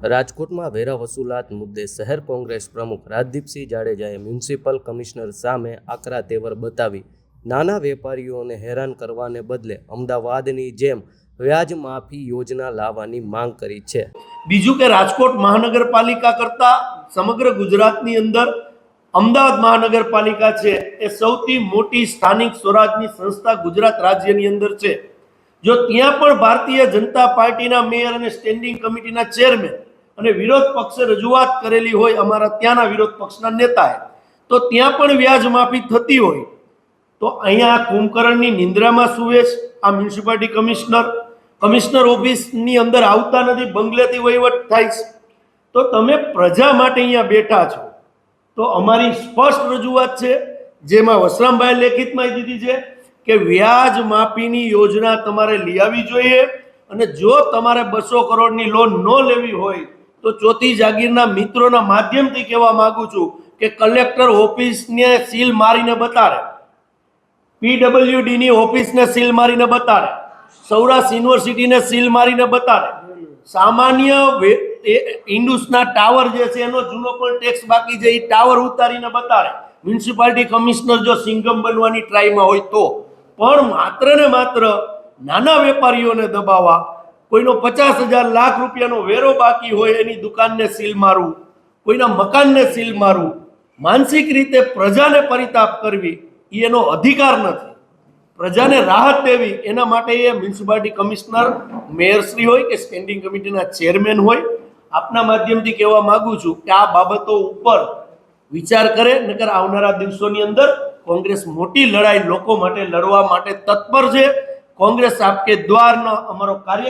રાજકોટમાં વેરા વસૂલાત મુદ્દે શહેર કોંગ્રેસ પ્રમુખ રાજદીપસિંહ જાડેજાએ મ્યુનિસિપલ કમિશનર સામે આકરા તેવર બતાવી નાના વેપારીઓને હેરાન કરવાને બદલે અમદાવાદની જેમ વ્યાજ માફી યોજના લાવવાની માંગ કરી છે। બીજું કે રાજકોટ મહાનગરપાલિકા કરતા સમગ્ર ગુજરાતની અંદર અમદાવાદ મહાનગરપાલિકા છે એ સૌથી મોટી સ્થાનિક સ્વરાજની સંસ્થા ગુજરાત રાજ્યની અંદર છે। જો ત્યાં પણ ભારતીય જનતા પાર્ટીના મેયર અને સ્ટેન્ડિંગ કમિટીના ચેરમેન અને વિરોધ પક્ષે રજૂઆત કરેલી હોય અમારા ત્યાંના વિરોધ પક્ષના નેતાએ, તો ત્યાં પણ વ્યાજ માફી થતી હોય તો અહીંયા કુંભકર્ણની નિંદ્રામાં સુવે છે આ મ્યુનિસિપાલિટી કમિશનર ઓફિસની અંદર આવતા નથી, બંગલેથી વહીવટ થાય છે। તો તમે પ્રજા માટે અહીંયા બેઠા છો તો અમારી સ્પષ્ટ રજૂઆત છે, જેમાં વસરામભાઈ લેખિતમાં દીધી છે કે વ્યાજ માફીની યોજના તમારે લઈ આવવી જોઈએ અને જો તમારે 200 કરોડની લોન ન લેવી હોય તો ચોથી જાગીરના મિત્રોના માધ્યમથી કહેવા માંગુ છું કે કલેક્ટર ઓફિસને સીલ મારીને બતાડે, પીડબ્લ્યુડીની ઓફિસને સીલ મારીને બતાડે, સૌરાષ્ટ્ર યુનિવર્સિટીને સીલ મારીને બતાડે, સામાન્ય ઇન્ડુસના ટાવર જે છે એનો જૂનો પણ ટેક્સ બાકી છે એ ટાવર ઉતારીને બતાડે। મ્યુનિસિપાલિટી કમિશનર જો સિંઘમ બનવાની ટ્રાયમાં હોય તો પણ માત્ર ને માત્ર નાના વેપારીઓને દબાવવા, કોઈનો 50,000 લાખ રૂપિયાનો વેરો બાકી હોય એની દુકાનને સીલ મારવું, કોઈના મકાનને સીલ મારવું, માનસિક રીતે પ્રજાને પરિતાપ કરવી એ એનો અધિકાર નથી। પ્રજાને રાહત દેવી એના માટે એ મ્યુનિસિપાલિટી કમિશનર મેયરશ્રી હોય કે સ્ટેન્ડિંગ કમિટીના ચેરમેન હોય, આપના માધ્યમથી કહેવા માંગુ છું કે આ બાબતો ઉપર વિચાર કરે, નકર આવનારા દિવસોની અંદર કોંગ્રેસ મોટી લડાઈ લોકો માટે લડવા માટે તત્પર છે। કોંગ્રેસ આપકે દ્વારનો અમારો કાર્ય